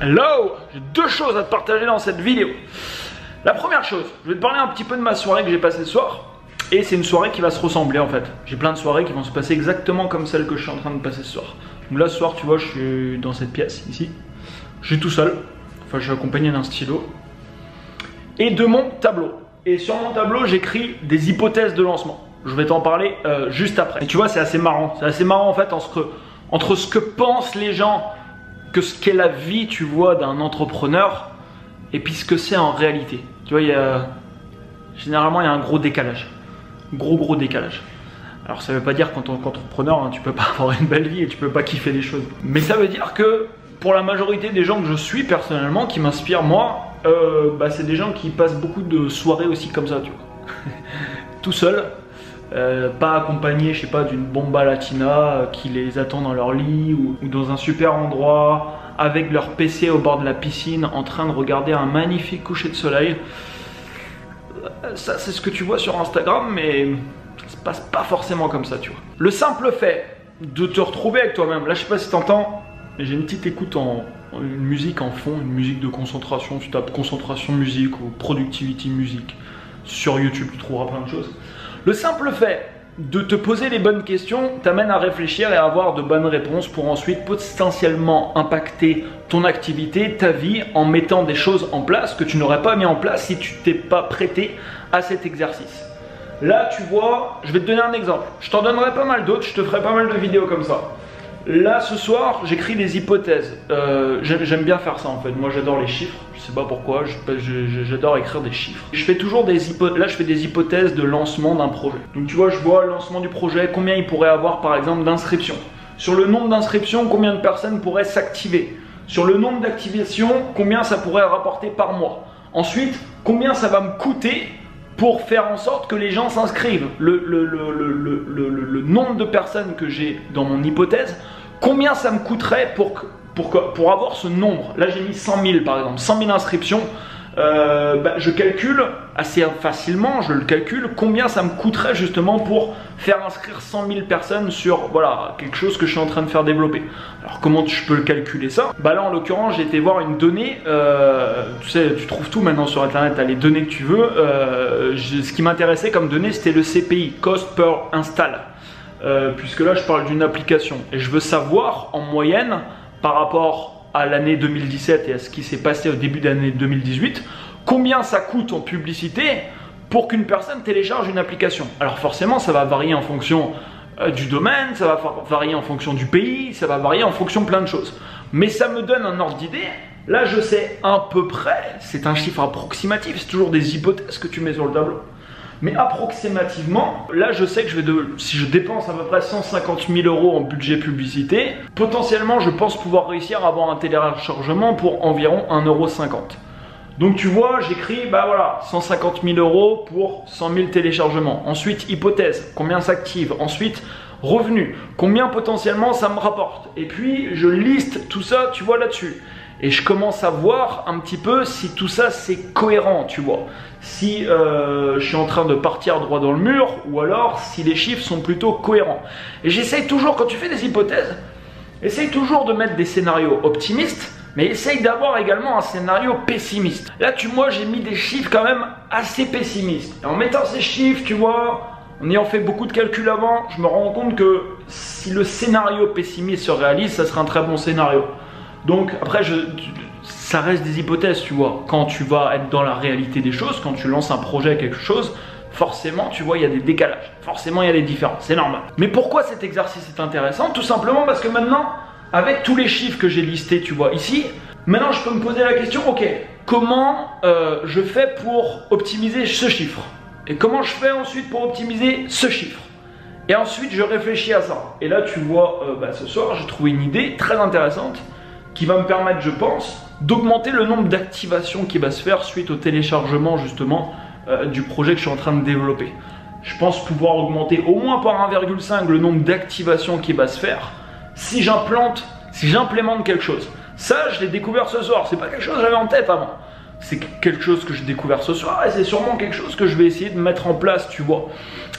Hello! J'ai deux choses à te partager dans cette vidéo. La première chose, je vais te parler un petit peu de ma soirée que j'ai passée ce soir. Et c'est une soirée qui va se ressembler en fait. J'ai plein de soirées qui vont se passer exactement comme celle que je suis en train de passer ce soir. Donc là ce soir tu vois je suis dans cette pièce ici. Je suis tout seul. Enfin je suis accompagné d'un stylo. Et de mon tableau. Et sur mon tableau j'écris des hypothèses de lancement. Je vais t'en parler juste après. Et tu vois c'est assez marrant. C'est assez marrant en fait entre ce que pensent les gens, que ce qu'est la vie tu vois d'un entrepreneur et puis ce que c'est en réalité. Tu vois généralement il y a un gros décalage. Gros décalage. Alors ça veut pas dire qu'en tant qu'entrepreneur hein, tu peux pas avoir une belle vie et tu peux pas kiffer les choses. Mais ça veut dire que pour la majorité des gens que je suis personnellement, qui m'inspirent moi, c'est des gens qui passent beaucoup de soirées aussi comme ça tu vois. Tout seul, pas accompagné je sais pas d'une bomba latina qui les attend dans leur lit ou dans un super endroit avec leur PC au bord de la piscine en train de regarder un magnifique coucher de soleil. Ça c'est ce que tu vois sur Instagram mais ça se passe pas forcément comme ça tu vois. Le simple fait de te retrouver avec toi-même, là je sais pas si t'entends, mais j'ai une petite écoute une musique en fond, une musique de concentration, tu tapes concentration musique ou productivity musique sur YouTube tu trouveras plein de choses. Le simple fait de te poser les bonnes questions t'amène à réfléchir et à avoir de bonnes réponses pour ensuite potentiellement impacter ton activité, ta vie en mettant des choses en place que tu n'aurais pas mis en place si tu t'es pas prêté à cet exercice. Là tu vois, je vais te donner un exemple, je t'en donnerai pas mal d'autres, je te ferai pas mal de vidéos comme ça. Là ce soir j'écris des hypothèses, j'aime bien faire ça en fait, moi j'adore les chiffres, je sais pas pourquoi, j'adore écrire des chiffres. Je fais toujours des hypothèses, là je fais des hypothèses de lancement d'un projet. Donc tu vois je vois le lancement du projet, combien il pourrait avoir par exemple d'inscriptions. Sur le nombre d'inscriptions, combien de personnes pourraient s'activer. Sur le nombre d'activations, combien ça pourrait rapporter par mois. Ensuite, combien ça va me coûter pour faire en sorte que les gens s'inscrivent. Le nombre de personnes que j'ai dans mon hypothèse, combien ça me coûterait pour avoir ce nombre. Là j'ai mis 100 000 par exemple, 100 000 inscriptions. Je calcule assez facilement, je le calcule, combien ça me coûterait justement pour faire inscrire 100 000 personnes sur voilà, quelque chose que je suis en train de faire développer. Alors comment je peux le calculer ça? Là en l'occurrence j'ai été voir une donnée, tu sais tu trouves tout maintenant sur internet, tu as les données que tu veux, ce qui m'intéressait comme donnée c'était le CPI, Cost Per Install, puisque là je parle d'une application et je veux savoir en moyenne par rapport à l'année 2017 et à ce qui s'est passé au début d'année 2018, combien ça coûte en publicité pour qu'une personne télécharge une application. Alors forcément ça va varier en fonction du domaine, ça va varier en fonction du pays, ça va varier en fonction de plein de choses. Mais ça me donne un ordre d'idée, là je sais à peu près, c'est un chiffre approximatif, c'est toujours des hypothèses que tu mets sur le tableau. Mais approximativement, là je sais que si je dépense à peu près 150 000 € en budget publicité, potentiellement je pense pouvoir réussir à avoir un téléchargement pour environ 1,50 €. Donc tu vois, j'écris, voilà, 150 000 € pour 100 000 téléchargements. Ensuite, hypothèse, combien s'active. Ensuite, revenu, combien potentiellement ça me rapporte. Et puis, je liste tout ça, tu vois, là-dessus. Et je commence à voir un petit peu si tout ça c'est cohérent, tu vois. Si je suis en train de partir droit dans le mur ou alors si les chiffres sont plutôt cohérents. Et j'essaye toujours, quand tu fais des hypothèses, essaye toujours de mettre des scénarios optimistes, mais essaye d'avoir également un scénario pessimiste. Là, moi j'ai mis des chiffres quand même assez pessimistes. Et en mettant ces chiffres, tu vois, en ayant fait beaucoup de calculs avant, je me rends compte que si le scénario pessimiste se réalise, ça sera un très bon scénario. Donc après ça reste des hypothèses tu vois, quand tu vas être dans la réalité des choses, quand tu lances un projet quelque chose, forcément tu vois il y a des décalages, forcément il y a des différences, c'est normal. Mais pourquoi cet exercice est intéressant? Tout simplement parce que maintenant, avec tous les chiffres que j'ai listés tu vois ici, maintenant je peux me poser la question, ok, comment je fais pour optimiser ce chiffre? Et comment je fais ensuite pour optimiser ce chiffre? Et ensuite je réfléchis à ça. Et là tu vois, ce soir j'ai trouvé une idée très intéressante qui va me permettre, je pense, d'augmenter le nombre d'activations qui va se faire suite au téléchargement justement du projet que je suis en train de développer. Je pense pouvoir augmenter au moins par 1,5 le nombre d'activations qui va se faire si j'implémente quelque chose. Ça, je l'ai découvert ce soir, c'est pas quelque chose que j'avais en tête avant. c'est quelque chose que j'ai découvert ce soir et c'est sûrement quelque chose que je vais essayer de mettre en place, tu vois,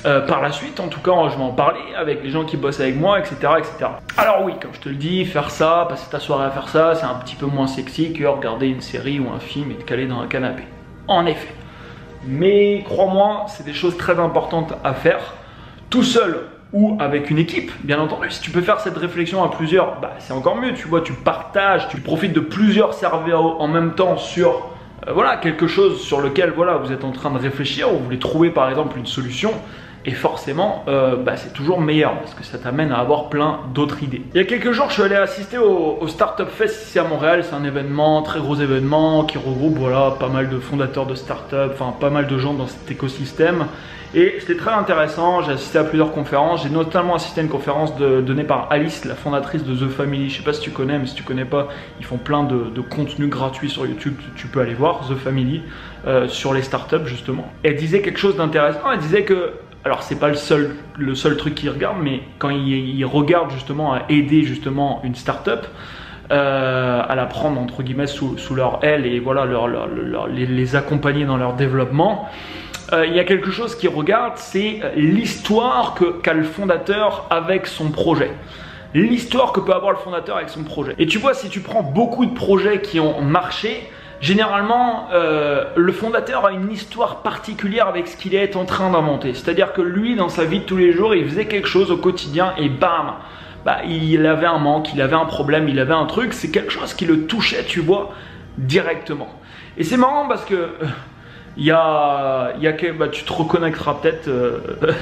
par la suite. En tout cas, je vais en parler avec les gens qui bossent avec moi, etc., etc. Alors oui, comme je te le dis, faire ça, passer ta soirée à faire ça, c'est un petit peu moins sexy que regarder une série ou un film et te caler dans un canapé. En effet. Mais crois-moi, c'est des choses très importantes à faire, tout seul ou avec une équipe, bien entendu. Si tu peux faire cette réflexion à plusieurs, bah, c'est encore mieux, tu vois, tu partages, tu profites de plusieurs cerveaux en même temps sur voilà, quelque chose sur lequel voilà, vous êtes en train de réfléchir ou vous voulez trouver par exemple une solution. Et forcément, bah, c'est toujours meilleur parce que ça t'amène à avoir plein d'autres idées. Il y a quelques jours, je suis allé assister au Startup Fest ici à Montréal. C'est un événement, très gros événement qui regroupe voilà, pas mal de fondateurs de startups, enfin pas mal de gens dans cet écosystème. Et c'était très intéressant, j'ai assisté à plusieurs conférences. J'ai notamment assisté à une conférence donnée par Alice, la fondatrice de The Family. Je sais pas si tu connais, mais si tu connais pas, ils font plein de contenus gratuits sur YouTube. Tu peux aller voir The Family sur les startups justement. Et elle disait quelque chose d'intéressant. Elle disait que alors c'est pas le seul truc qu'ils regardent, mais quand ils regardent justement à aider justement une startup à la prendre entre guillemets sous leur aile et voilà les accompagner dans leur développement, il y a quelque chose qu'ils regardent, c'est l'histoire qu'a le fondateur avec son projet. L'histoire que peut avoir le fondateur avec son projet. Et tu vois, si tu prends beaucoup de projets qui ont marché, généralement, le fondateur a une histoire particulière avec ce qu'il est en train d'inventer. C'est-à-dire que lui, dans sa vie de tous les jours, il faisait quelque chose au quotidien et bam, bah, il avait un manque, il avait un problème, il avait un truc. C'est quelque chose qui le touchait, tu vois, directement. Et c'est marrant parce que bah, tu te reconnecteras peut-être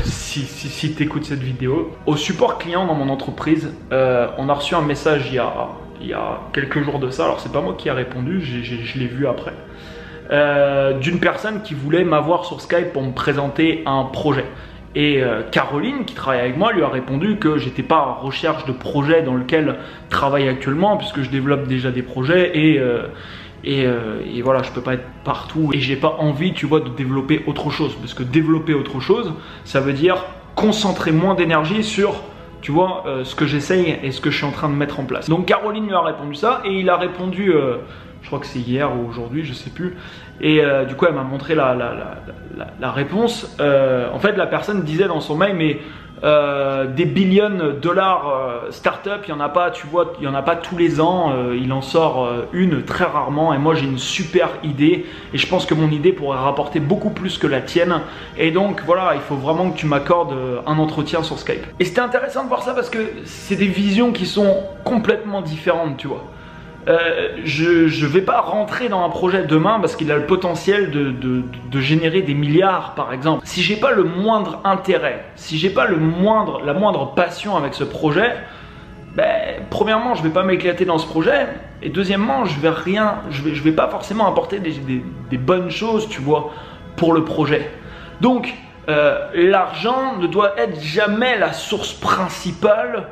si tu écoutes cette vidéo. Au support client dans mon entreprise, on a reçu un message il y a quelques jours de ça, alors c'est pas moi qui ai répondu, je l'ai vu après, d'une personne qui voulait m'avoir sur Skype pour me présenter un projet. Et Caroline, qui travaille avec moi, lui a répondu que j'étais pas en recherche de projet dans lequel je travaille actuellement, puisque je développe déjà des projets et voilà, je peux pas être partout et j'ai pas envie, tu vois, de développer autre chose. Parce que développer autre chose, ça veut dire concentrer moins d'énergie sur, tu vois, ce que j'essaye et ce que je suis en train de mettre en place. Donc Caroline lui a répondu ça et il a répondu, je crois que c'est hier ou aujourd'hui, je sais plus. Et du coup, elle m'a montré la réponse. En fait, la personne disait dans son mail, mais des billions de dollars startup, il n'y en a pas, tu vois, il n'y en a pas tous les ans, il en sort une très rarement et moi j'ai une super idée et je pense que mon idée pourrait rapporter beaucoup plus que la tienne et donc voilà, il faut vraiment que tu m'accordes un entretien sur Skype. Et c'était intéressant de voir ça parce que c'est des visions qui sont complètement différentes, tu vois. Je vais pas rentrer dans un projet demain parce qu'il a le potentiel de générer des milliards par exemple. Si j'ai pas le moindre intérêt, si j'ai pas la moindre passion avec ce projet, ben, premièrement je vais pas m'éclater dans ce projet et deuxièmement je vais pas forcément apporter des bonnes choses, tu vois, pour le projet. Donc l'argent ne doit être jamais la source principale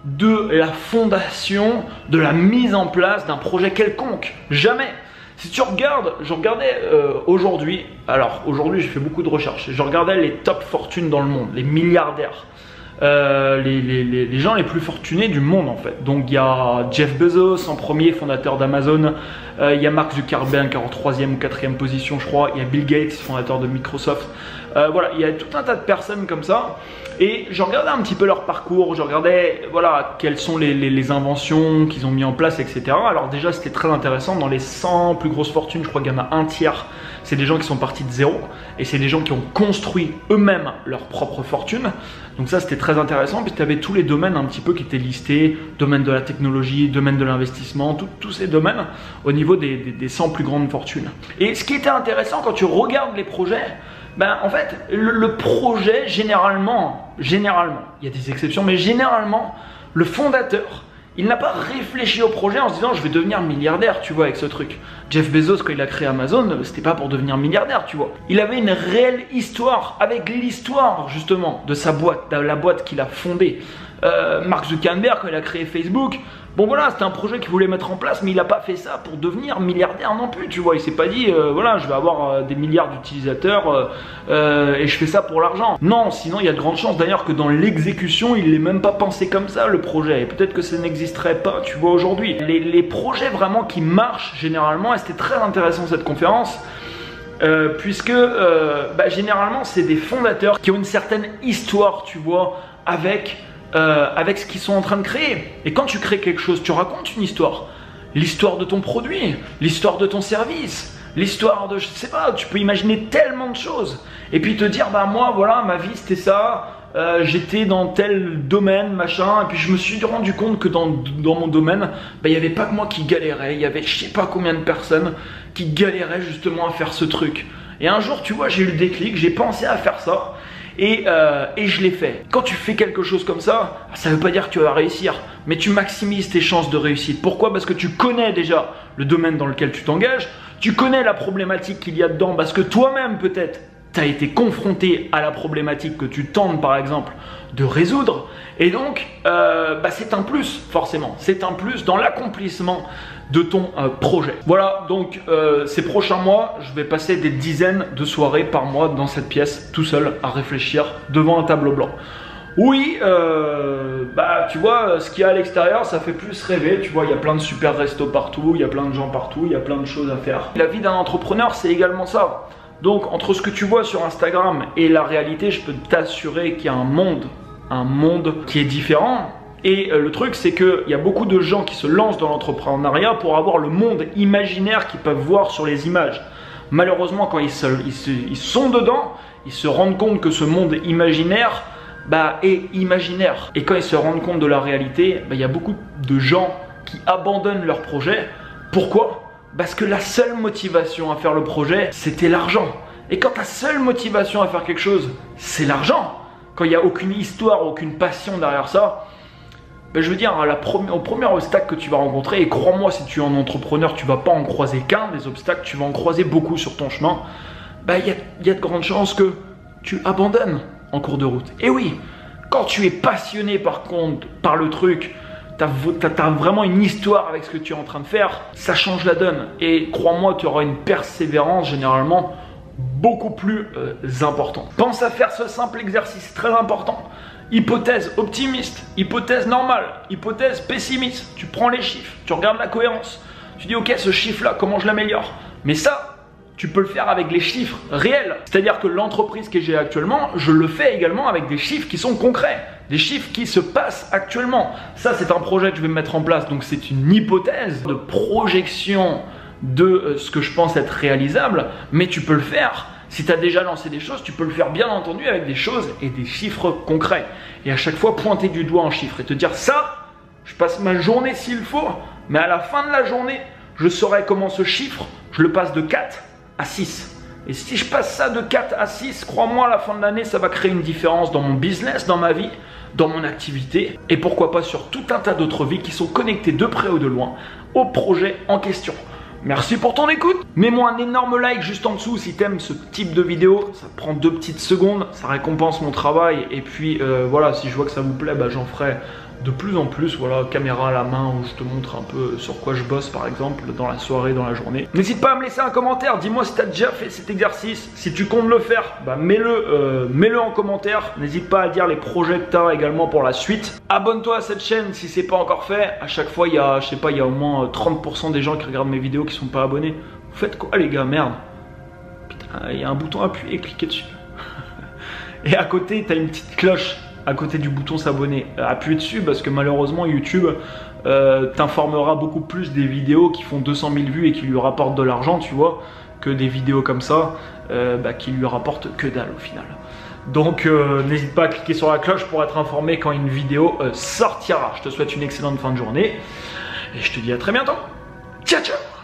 de la fondation, de la mise en place d'un projet quelconque. Jamais. Si tu regardes, je regardais aujourd'hui, alors aujourd'hui j'ai fait beaucoup de recherches, je regardais les top fortunes dans le monde, les milliardaires, les gens les plus fortunés du monde en fait. Donc il y a Jeff Bezos en premier, fondateur d'Amazon, il y a Mark Zuckerberg en 3e ou 4e position je crois, il y a Bill Gates, fondateur de Microsoft. Voilà, il y a tout un tas de personnes comme ça et je regardais un petit peu leur parcours, je regardais voilà, quelles sont les inventions qu'ils ont mis en place, etc. Alors déjà c'était très intéressant, dans les 100 plus grosses fortunes, je crois qu'il y en a un tiers, c'est des gens qui sont partis de zéro et c'est des gens qui ont construit eux-mêmes leur propre fortune. Donc ça c'était très intéressant, puis tu avais tous les domaines un petit peu qui étaient listés, domaine de la technologie, domaine de l'investissement, tous ces domaines au niveau des 100 plus grandes fortunes. Et ce qui était intéressant quand tu regardes les projets, ben, en fait, le projet, généralement, il y a des exceptions, mais généralement, le fondateur, il n'a pas réfléchi au projet en se disant je vais devenir milliardaire, tu vois, avec ce truc. Jeff Bezos, quand il a créé Amazon, c'était pas pour devenir milliardaire, tu vois. Il avait une réelle histoire, avec l'histoire, justement, de sa boîte, de la boîte qu'il a fondée. Mark Zuckerberg, quand il a créé Facebook, Bon voilà, c'était un projet qu'il voulait mettre en place, mais il n'a pas fait ça pour devenir milliardaire non plus, tu vois. Il s'est pas dit, voilà, je vais avoir des milliards d'utilisateurs et je fais ça pour l'argent. Non, sinon il y a de grandes chances d'ailleurs que dans l'exécution, il n'ait même pas pensé comme ça, le projet. Et peut-être que ça n'existerait pas, tu vois, aujourd'hui. Les projets vraiment qui marchent, généralement, et c'était très intéressant cette conférence, puisque généralement, c'est des fondateurs qui ont une certaine histoire, tu vois, avec ce qu'ils sont en train de créer. Et quand tu crées quelque chose, tu racontes une histoire. L'histoire de ton produit, l'histoire de ton service, l'histoire de, je sais pas, tu peux imaginer tellement de choses. Et puis te dire, bah moi, voilà, ma vie c'était ça, j'étais dans tel domaine, machin, et puis je me suis rendu compte que dans mon domaine, il n'y avait pas que moi qui galérais, il y avait je sais pas combien de personnes qui galéraient justement à faire ce truc. Et un jour, tu vois, j'ai eu le déclic, j'ai pensé à faire ça. Et je l'ai fait. Quand tu fais quelque chose comme ça, ça ne veut pas dire que tu vas réussir, mais tu maximises tes chances de réussite. Pourquoi? Parce que tu connais déjà le domaine dans lequel tu t'engages, tu connais la problématique qu'il y a dedans, parce que toi-même peut-être, tu as été confronté à la problématique que tu tentes par exemple de résoudre. Et donc, c'est un plus forcément. C'est un plus dans l'accomplissement de ton projet. Voilà, donc ces prochains mois, je vais passer des dizaines de soirées par mois dans cette pièce, tout seul, à réfléchir devant un tableau blanc. Oui, tu vois, ce qu'il y a à l'extérieur, ça fait plus rêver. Tu vois, il y a plein de super restos partout, il y a plein de gens partout, il y a plein de choses à faire. La vie d'un entrepreneur, c'est également ça. Donc, entre ce que tu vois sur Instagram et la réalité, je peux t'assurer qu'il y a un monde qui est différent. Et le truc, c'est qu'il y a beaucoup de gens qui se lancent dans l'entrepreneuriat pour avoir le monde imaginaire qu'ils peuvent voir sur les images. Malheureusement, quand ils sont dedans, ils se rendent compte que ce monde imaginaire est imaginaire. Et quand ils se rendent compte de la réalité, il y a beaucoup de gens qui abandonnent leur projet. Pourquoi? Parce que la seule motivation à faire le projet, c'était l'argent. Et quand ta seule motivation à faire quelque chose, c'est l'argent, quand il n'y a aucune histoire, aucune passion derrière ça, je veux dire, au premier obstacle que tu vas rencontrer, et crois-moi, si tu es un entrepreneur, tu ne vas pas en croiser qu'un des obstacles, tu vas en croiser beaucoup sur ton chemin, y a de grandes chances que tu abandonnes en cours de route. Et oui, quand tu es passionné par contre par le truc, t'as vraiment une histoire avec ce que tu es en train de faire, ça change la donne. Et crois-moi, tu auras une persévérance généralement beaucoup plus importante. Pense à faire ce simple exercice très important. Hypothèse optimiste, hypothèse normale, hypothèse pessimiste. Tu prends les chiffres, tu regardes la cohérence. Tu dis ok, ce chiffre-là, comment je l'améliore? Mais ça, tu peux le faire avec les chiffres réels. C'est-à-dire que l'entreprise que j'ai actuellement, je le fais également avec des chiffres qui sont concrets. Des chiffres qui se passent actuellement. Ça, c'est un projet que je vais mettre en place. Donc, c'est une hypothèse de projection de ce que je pense être réalisable. Mais tu peux le faire. Si tu as déjà lancé des choses, tu peux le faire bien entendu avec des choses et des chiffres concrets. Et à chaque fois, pointer du doigt en chiffres et te dire ça, je passe ma journée s'il faut. Mais à la fin de la journée, je saurai comment ce chiffre, je le passe de 4 à 6. Et si je passe ça de 4 à 6, crois-moi, à la fin de l'année, ça va créer une différence dans mon business, dans ma vie, dans mon activité, et pourquoi pas sur tout un tas d'autres vies qui sont connectées de près ou de loin au projet en question. Merci pour ton écoute. Mets-moi un énorme like juste en dessous si t'aimes ce type de vidéo. Ça prend 2 petites secondes, ça récompense mon travail. Et puis voilà, si je vois que ça vous plaît, j'en ferai de plus en plus, voilà, caméra à la main où je te montre un peu sur quoi je bosse par exemple dans la soirée, dans la journée. N'hésite pas à me laisser un commentaire, dis-moi si tu as déjà fait cet exercice, si tu comptes le faire, mets-le en commentaire. N'hésite pas à dire les projets que tu as également pour la suite. Abonne-toi à cette chaîne si c'est pas encore fait. À chaque fois, il y a, je sais pas, il y a au moins 30% des gens qui regardent mes vidéos qui sont pas abonnés. Vous faites quoi les gars, merde. Putain, il y a un bouton à appuyer, cliquez dessus. Et à côté, tu as une petite cloche. À côté du bouton s'abonner, appuie dessus parce que malheureusement YouTube t'informera beaucoup plus des vidéos qui font 200 000 vues et qui lui rapportent de l'argent, tu vois, que des vidéos comme ça qui lui rapportent que dalle au final. Donc n'hésite pas à cliquer sur la cloche pour être informé quand une vidéo sortira. Je te souhaite une excellente fin de journée et je te dis à très bientôt. Ciao ciao.